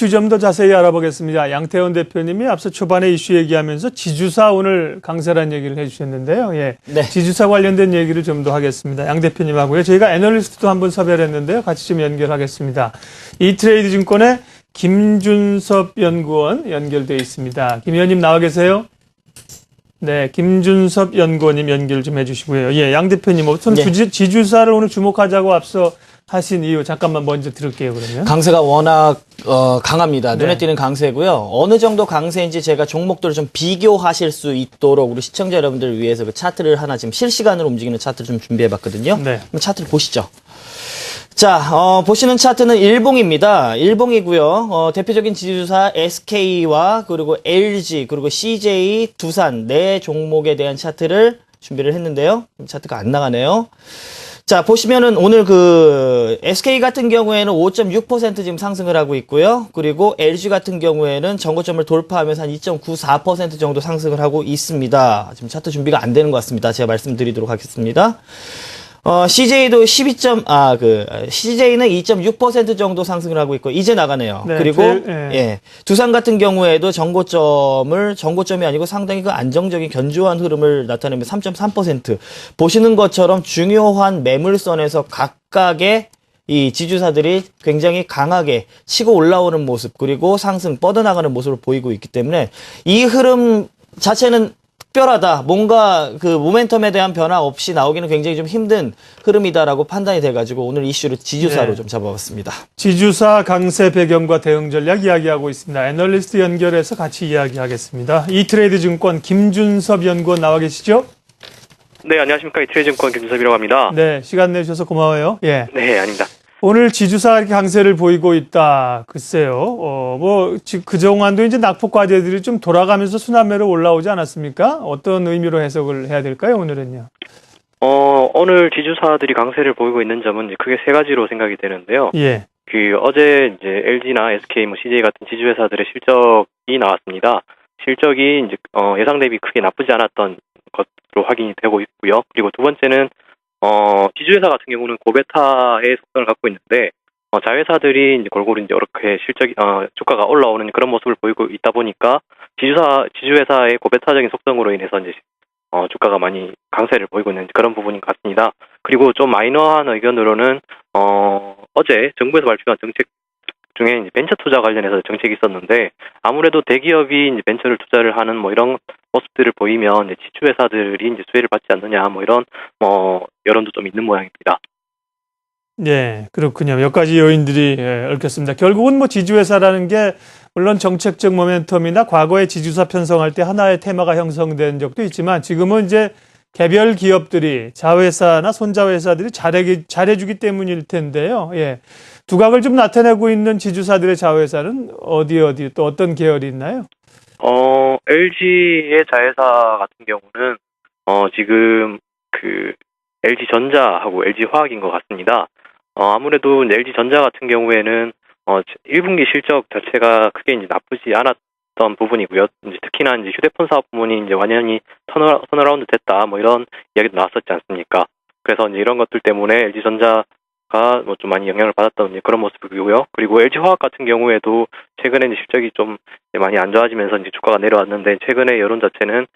이슈 좀 더 자세히 알아보겠습니다. 양태원 대표님이 앞서 초반에 이슈 얘기하면서 지주사 오늘 강세란 얘기를 해주셨는데요. 예, 네. 지주사 관련된 얘기를 좀 더 하겠습니다. 양 대표님하고요. 저희가 애널리스트도 한번 섭외를 했는데요. 같이 좀 연결하겠습니다. 이트레이드 증권의 김준섭 연구원 연결되어 있습니다. 김 의원님 나와 계세요? 네, 김준섭 연구원님 연결 좀 해주시고요. 예, 양 대표님 우선 네. 지주사를 오늘 주목하자고 앞서 하신 이유 잠깐만 먼저 들을게요. 그러면 강세가 워낙 강합니다. 네. 눈에 띄는 강세고요. 어느 정도 강세인지 제가 종목들을 좀 비교하실 수 있도록 우리 시청자 여러분들을 위해서 그 차트를 하나 지금 실시간으로 움직이는 차트를 좀 준비해봤거든요. 네. 한번 차트를 보시죠. 자, 보시는 차트는 일봉입니다. 일봉이고요. 대표적인 지주사 SK와 그리고 LG 그리고 CJ, 두산 네 종목에 대한 차트를 준비를 했는데요. 차트가 안 나가네요. 자, 보시면은 오늘 그 SK 같은 경우에는 5.6% 지금 상승을 하고 있고요. 그리고 LG 같은 경우에는 전고점을 돌파하면서 한 2.94% 정도 상승을 하고 있습니다. 지금 차트 준비가 안 되는 것 같습니다. 제가 말씀드리도록 하겠습니다. CJ도 CJ는 2.6% 정도 상승을 하고 있고, 이제 나가네요. 네, 그리고, 예. 예. 두산 같은 경우에도 전고점이 아니고 상당히 그 안정적인 견조한 흐름을 나타내면서 3.3%. 보시는 것처럼 중요한 매물선에서 각각의 이 지주사들이 굉장히 강하게 치고 올라오는 모습, 그리고 상승, 뻗어나가는 모습을 보이고 있기 때문에 이 흐름 자체는 특별하다. 뭔가 그 모멘텀에 대한 변화 없이 나오기는 굉장히 좀 힘든 흐름이다라고 판단이 돼가지고 오늘 이슈를 지주사로 네. 좀 잡아봤습니다. 지주사 강세 배경과 대응 전략 이야기하고 있습니다. 애널리스트 연결해서 같이 이야기하겠습니다. 이트레이드 증권 김준섭 연구원 나와 계시죠? 네, 안녕하십니까. 이트레이드 증권 김준섭이라고 합니다. 네, 시간 내주셔서 고마워요. 예. 네, 아닙니다. 오늘 지주사가 이렇게 강세를 보이고 있다. 글쎄요. 그동안도 이제 낙폭 과제들이 좀 돌아가면서 순환매로 올라오지 않았습니까? 어떤 의미로 해석을 해야 될까요, 오늘은요? 오늘 지주사들이 강세를 보이고 있는 점은 이제 크게 세 가지로 생각이 되는데요. 예. 어제 이제 LG나 SK, CJ 같은 지주회사들의 실적이 나왔습니다. 실적이 이제, 예상 대비 크게 나쁘지 않았던 것으로 확인이 되고 있고요. 그리고 두 번째는, 지주회사 같은 경우는 고베타의 속성을 갖고 있는데, 자회사들이 이제 골고루 이제 이렇게 주가가 올라오는 그런 모습을 보이고 있다 보니까, 지주회사의 고베타적인 속성으로 인해서 이제, 주가가 많이 강세를 보이고 있는 그런 부분인 것 같습니다. 그리고 좀 마이너한 의견으로는, 어제 정부에서 발표한 정책 중에 이제 벤처 투자 관련해서 정책이 있었는데, 아무래도 대기업이 이제 벤처를 투자를 하는 뭐 이런 모습들을 보이면 이제 지주회사들이 이제 수혜를 받지 않느냐 뭐 이런 여론도 좀 있는 모양입니다. 네, 그렇군요. 몇 가지 요인들이 얽혔습니다. 결국은 뭐 지주회사라는 게 물론 정책적 모멘텀이나 과거에 지주사 편성할 때 하나의 테마가 형성된 적도 있지만 지금은 이제 개별 기업들이 자회사나 손자회사들이 잘해주기 때문일 텐데요. 예. 두각을 좀 나타내고 있는 지주사들의 자회사는 어디 또 어떤 계열이 있나요? LG의 자회사 같은 경우는 지금 그 LG전자하고 LG화학인 것 같습니다. 아무래도 LG전자 같은 경우에는 1분기 실적 자체가 크게 이제 나쁘지 않았던 부분이고요. 이제 특히나 이제 휴대폰 사업 부문이 이제 완전히 턴어라운드 됐다 뭐 이런 이야기도 나왔었지 않습니까? 그래서 이제 이런 것들 때문에 LG전자가 뭐 좀 많이 영향을 받았던 이제 그런 모습이고요. 그리고 LG화학 같은 경우에도 최근에 이제 실적이 좀 많이 안 좋아지면서 이제 주가가 내려왔는데 최근에 여론 자체는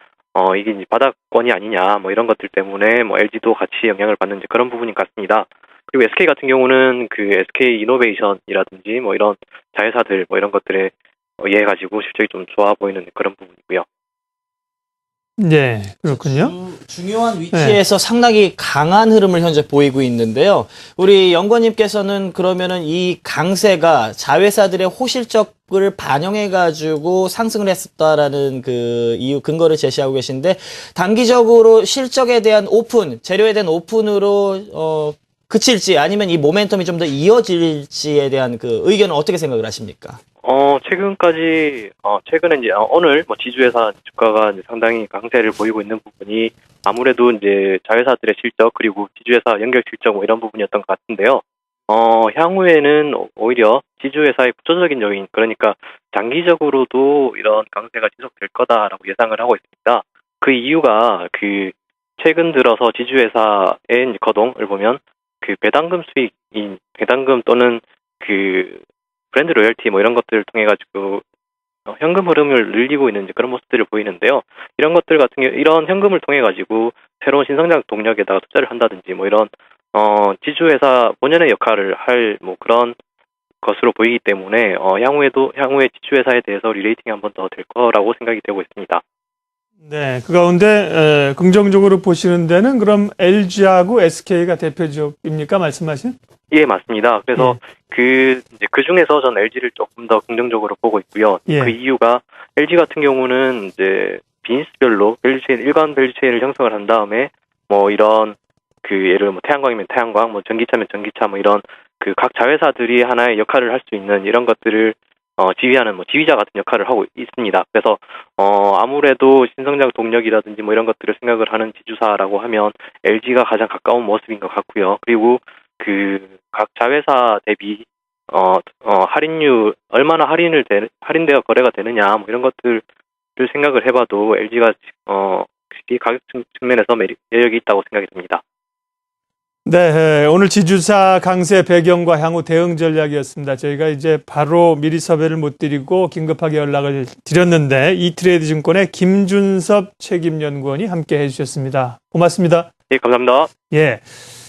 이게 이제 바닥권이 아니냐 뭐 이런 것들 때문에 뭐 LG도 같이 영향을 받는 이제 그런 부분인 것 같습니다. 그리고 SK 같은 경우는 그 SK 이노베이션이라든지 뭐 이런 자회사들 뭐 이런 것들에 의해 가지고 실적이 좀 좋아 보이는 그런 부분이고요. 네, 그렇군요. 중요한 위치에서 상당히 강한 흐름을 현재 보이고 있는데요. 우리 연구원님께서는 그러면은 이 강세가 자회사들의 호실적을 반영해가지고 상승을 했었다라는 그 이유 근거를 제시하고 계신데 단기적으로 실적에 대한 재료에 대한 오픈으로 그칠지 아니면 이 모멘텀이 좀 더 이어질지에 대한 그 의견은 어떻게 생각을 하십니까? 최근에 이제 오늘 뭐 지주회사 주가가 이제 상당히 강세를 보이고 있는 부분이 아무래도 이제 자회사들의 실적 그리고 지주회사 연결 실적 뭐 이런 부분이었던 것 같은데요. 향후에는 오히려 지주회사의 구조적인 요인, 그러니까 장기적으로도 이런 강세가 지속될 거다라고 예상을 하고 있습니다. 그 이유가 최근 들어서 지주회사의 이제 거동을 보면 배당금 수익인 배당금 또는 브랜드 로열티 뭐 이런 것들을 통해 가지고 현금 흐름을 늘리고 있는 이제 그런 모습들을 보이는데요. 이런 것들 같은 경우 이런 현금을 통해 가지고 새로운 신성장 동력에다가 투자를 한다든지 뭐 이런 지주회사 본연의 역할을 할 뭐 그런 것으로 보이기 때문에 향후에 지주회사에 대해서 리레이팅이 한 번 더 될 거라고 생각이 되고 있습니다. 네, 그 가운데 긍정적으로 보시는 데는 그럼 LG하고 SK가 대표적입니까? 말씀하신? 예, 맞습니다. 그래서 그 중에서 전 LG를 조금 더 긍정적으로 보고 있고요. 예. 그 이유가 LG 같은 경우는 이제 비즈니스별로 일반 밸류체인을 형성을 한 다음에 뭐 이런 예를 들어 뭐 태양광이면 태양광, 뭐 전기차면 전기차, 뭐 이런 각 자회사들이 하나의 역할을 할 수 있는 이런 것들을 지휘하는 뭐 지휘자 같은 역할을 하고 있습니다. 그래서 아무래도 신성장 동력이라든지 뭐 이런 것들을 생각을 하는 지주사라고 하면 LG가 가장 가까운 모습인 것 같고요. 그리고 각 자회사 대비 할인율 얼마나 할인되어 거래가 되느냐 뭐 이런 것들을 생각을 해봐도 LG가 가격 측면에서 매력이 있다고 생각이 듭니다. 네, 오늘 지주사 강세 배경과 향후 대응 전략이었습니다. 저희가 이제 바로 미리 섭외를 못 드리고 긴급하게 연락을 드렸는데 이트레이드 증권의 김준섭 책임연구원이 함께 해주셨습니다. 고맙습니다. 예, 감사합니다. 예.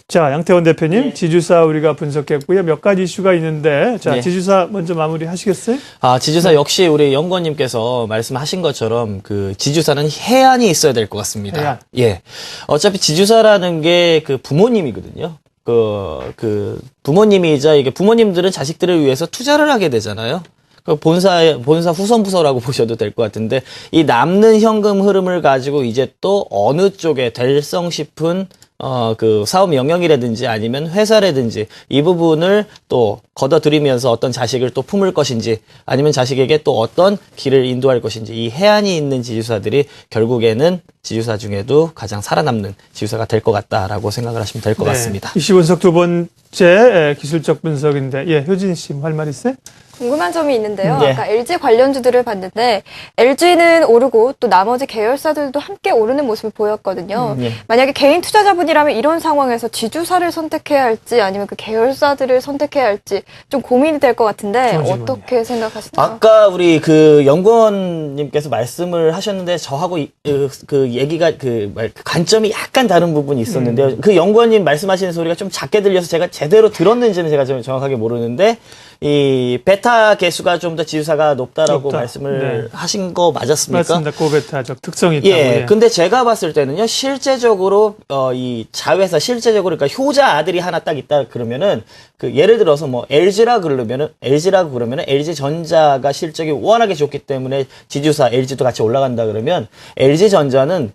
자, 양태원 대표님, 예. 지주사 우리가 분석했고요. 몇 가지 이슈가 있는데, 자, 예. 지주사 먼저 마무리 하시겠어요? 지주사 역시 우리 연구원님께서 말씀하신 것처럼 지주사는 해안이 있어야 될 것 같습니다. 해안. 예. 어차피 지주사라는 게 부모님이거든요. 부모님이자 이게 부모님들은 자식들을 위해서 투자를 하게 되잖아요. 본사 후선 부서라고 보셔도 될 것 같은데, 이 남는 현금 흐름을 가지고 이제 또 어느 쪽에 될성 싶은 사업 영역이라든지 아니면 회사라든지 이 부분을 또 걷어들이면서 어떤 자식을 또 품을 것인지 아니면 자식에게 또 어떤 길을 인도할 것인지 이 해안이 있는 지주사들이 결국에는 지주사 중에도 가장 살아남는 지주사가 될 것 같다라고 생각을 하시면 될 것 같습니다. 이슈 분석 두 번째 기술적 분석인데, 예, 효진 씨 할 말 있어요? 궁금한 점이 있는데요. 네. 아까 LG 관련주들을 봤는데 LG는 오르고 또 나머지 계열사들도 함께 오르는 모습을 보였거든요. 네. 만약에 개인 투자자분이라면 이런 상황에서 지주사를 선택해야 할지 아니면 그 계열사들을 선택해야 할지 좀 고민이 될 것 같은데 좋은 질문이에요. 어떻게 생각하시나요? 아까 우리 연구원님께서 말씀을 하셨는데 저하고 얘기가 관점이 약간 다른 부분이 있었는데요. 그 연구원님 말씀하시는 소리가 좀 작게 들려서 제가 제대로 들었는지는 제가 좀 정확하게 모르는데 이 베타 개수가 좀 더 지주사가 높다라고 높다. 말씀을 하신 거 맞았습니까? 맞습니다. 고베타적 특성이 있다고. 예. 근데 제가 봤을 때는요, 실제적으로, 이 자회사, 실제적으로, 그러니까 효자 아들이 하나 딱 있다 그러면은, 예를 들어서 뭐, LG라고 그러면은 LG전자가 실적이 워낙에 좋기 때문에 지주사, LG도 같이 올라간다 그러면, LG전자는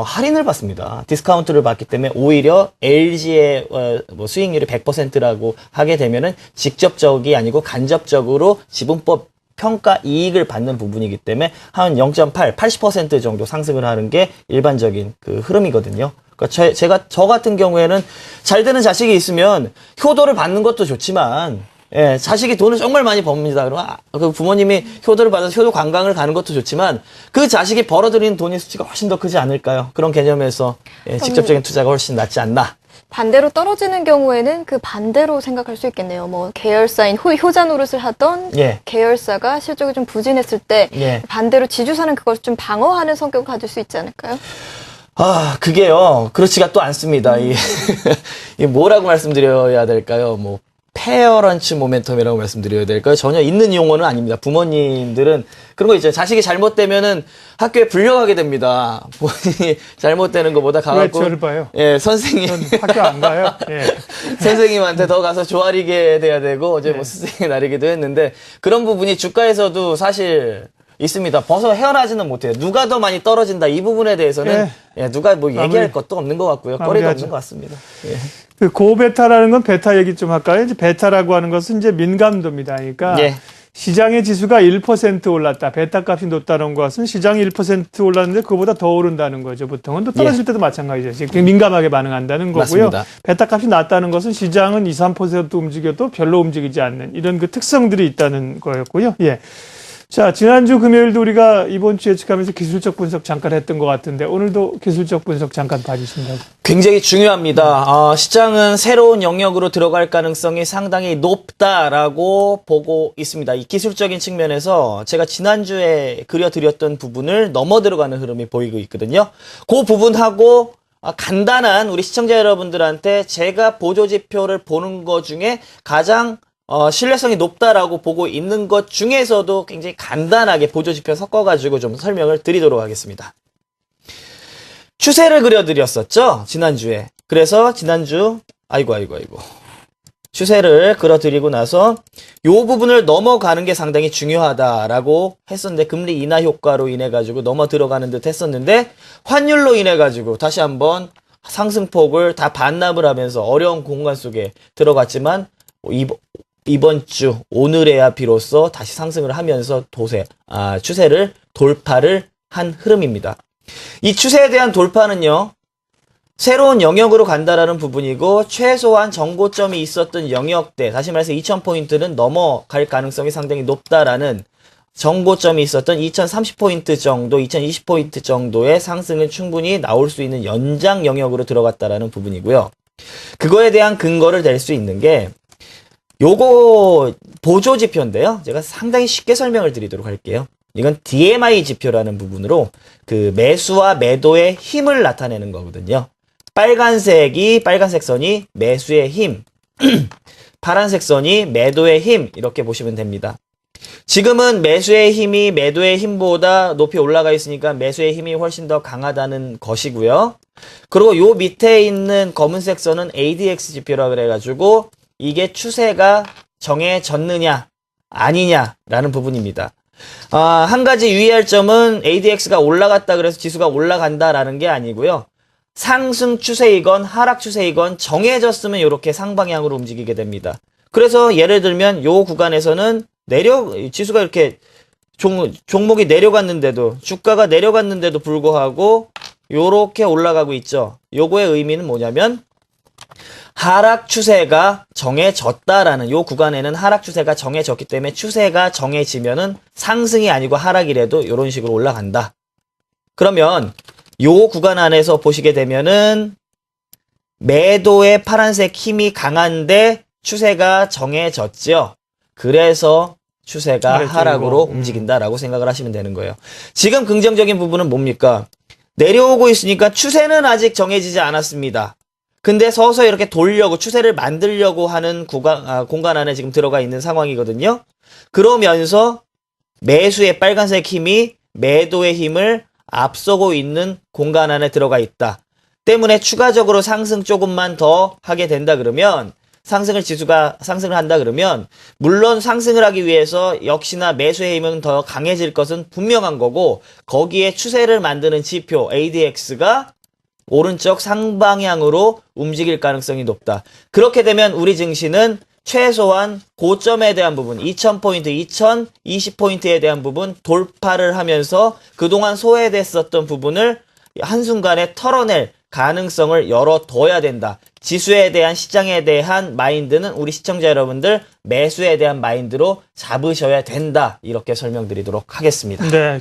할인을 받습니다. 디스카운트를 받기 때문에 오히려 LG의 수익률이 100%라고 하게 되면은 직접적이 아니고 간접적으로 지분법 평가 이익을 받는 부분이기 때문에 한 0.8, 80% 정도 상승을 하는 게 일반적인 흐름이거든요. 그러니까 저 같은 경우에는 잘 되는 자식이 있으면 효도를 받는 것도 좋지만, 예, 자식이 돈을 정말 많이 법니다. 그러면 그 부모님이 효도를 받아서 효도 관광을 가는 것도 좋지만 그 자식이 벌어들이는 돈의 수치가 훨씬 더 크지 않을까요? 그런 개념에서 직접적인 투자가 훨씬 낫지 않나. 반대로 떨어지는 경우에는 그 반대로 생각할 수 있겠네요. 뭐 계열사인 효자 노릇을 하던 예. 계열사가 실적이 좀 부진했을 때 예. 반대로 지주사는 그걸 좀 방어하는 성격을 가질 수 있지 않을까요? 그게요. 그렇지가 또 않습니다. 이 뭐라고 말씀드려야 될까요? 뭐 페어런츠 모멘텀이라고 말씀드려야 될까요? 전혀 있는 용어는 아닙니다. 부모님들은 그런 거 있죠. 자식이 잘못되면은 학교에 불려가게 됩니다. 본인이 잘못되는 것보다 왜 가갖고 저를 봐요? 예, 선생님 전 학교 안 가요. 예. 선생님한테 더 가서 조아리게 돼야 되고 어제 뭐 스승이 나리기도 했는데 그런 부분이 주가에서도 사실 있습니다. 벗어 헤어나지는 못해요. 누가 더 많이 떨어진다 이 부분에 대해서는 누가 뭐 얘기할 것도 없는 것 같고요. 거리도 마무리하죠. 없는 것 같습니다. 예. 그 고베타라는 건 베타 얘기 좀 할까요? 이제 베타라고 하는 것은 이제 민감도입니다. 그러니까 예. 시장의 지수가 1% 올랐다. 베타 값이 높다는 것은 시장이 1% 올랐는데 그거보다 더 오른다는 거죠. 보통은 또 떨어질 때도 마찬가지죠. 지금 민감하게 반응한다는 거고요. 맞습니다. 베타 값이 낮다는 것은 시장은 2, 3% 움직여도 별로 움직이지 않는 이런 그 특성들이 있다는 거였고요. 예. 자, 지난주 금요일도 우리가 이번 주 예측하면서 기술적 분석 잠깐 했던 것 같은데 오늘도 기술적 분석 잠깐 봐주신다고. 굉장히 중요합니다. 시장은 새로운 영역으로 들어갈 가능성이 상당히 높다라고 보고 있습니다. 이 기술적인 측면에서 제가 지난주에 그려드렸던 부분을 넘어 들어가는 흐름이 보이고 있거든요. 그 부분하고 간단한 우리 시청자 여러분들한테 제가 보조지표를 보는 것 중에 가장 신뢰성이 높다라고 보고 있는 것 중에서도 굉장히 간단하게 보조지표 섞어가지고 좀 설명을 드리도록 하겠습니다. 추세를 그려드렸었죠? 지난주에. 그래서 지난주, 아이고. 추세를 그려드리고 나서 요 부분을 넘어가는 게 상당히 중요하다라고 했었는데 금리 인하 효과로 인해가지고 넘어 들어가는 듯 했었는데 환율로 인해가지고 다시 한번 상승폭을 다 반납을 하면서 어려운 공간 속에 들어갔지만 이번 주 오늘에야 비로소 다시 상승을 하면서 추세를 돌파를 한 흐름입니다. 이 추세에 대한 돌파는요, 새로운 영역으로 간다라는 부분이고 최소한 정고점이 있었던 영역대, 다시 말해서 2000포인트는 넘어갈 가능성이 상당히 높다라는 정고점이 있었던 2030포인트 정도, 2020포인트 정도의 상승은 충분히 나올 수 있는 연장 영역으로 들어갔다라는 부분이고요. 그거에 대한 근거를 댈 수 있는 게 요거 보조 지표인데요. 제가 상당히 쉽게 설명을 드리도록 할게요. 이건 DMI 지표라는 부분으로 그 매수와 매도의 힘을 나타내는 거거든요. 빨간색 선이 매수의 힘, 파란색 선이 매도의 힘, 이렇게 보시면 됩니다. 지금은 매수의 힘이 매도의 힘보다 높이 올라가 있으니까 매수의 힘이 훨씬 더 강하다는 것이고요. 그리고 요 밑에 있는 검은색 선은 ADX 지표라 그래가지고 이게 추세가 정해졌느냐 아니냐라는 부분입니다. 한 가지 유의할 점은 ADX가 올라갔다 그래서 지수가 올라간다라는 게 아니고요. 상승 추세이건 하락 추세이건 정해졌으면 이렇게 상방향으로 움직이게 됩니다. 그래서 예를 들면 요 구간에서는 지수가 이렇게 종목이 내려갔는데도, 주가가 내려갔는데도 불구하고 요렇게 올라가고 있죠. 요거의 의미는 뭐냐면 하락 추세가 정해졌다라는, 요 구간에는 하락 추세가 정해졌기 때문에 추세가 정해지면은 상승이 아니고 하락이라도 요런 식으로 올라간다. 그러면 요 구간 안에서 보시게 되면은 매도의 파란색 힘이 강한데 추세가 정해졌죠. 그래서 추세가 하락으로 움직인다라고 생각을 하시면 되는 거예요. 지금 긍정적인 부분은 뭡니까? 내려오고 있으니까 추세는 아직 정해지지 않았습니다. 근데 서서 이렇게 돌려고, 추세를 만들려고 하는 공간 안에 지금 들어가 있는 상황이거든요. 그러면서 매수의 빨간색 힘이 매도의 힘을 앞서고 있는 공간 안에 들어가 있다. 때문에 추가적으로 상승 조금만 더 하게 된다 그러면, 지수가 상승을 한다 그러면, 물론 상승을 하기 위해서 역시나 매수의 힘은 더 강해질 것은 분명한 거고, 거기에 추세를 만드는 지표 ADX가 오른쪽 상방향으로 움직일 가능성이 높다. 그렇게 되면 우리 증시는 최소한 고점에 대한 부분, 2000포인트, 2020포인트에 대한 부분 돌파를 하면서 그동안 소외됐었던 부분을 한순간에 털어낼 가능성을 열어둬야 된다. 지수에 대한, 시장에 대한 마인드는 우리 시청자 여러분들 매수에 대한 마인드로 잡으셔야 된다. 이렇게 설명드리도록 하겠습니다. 네.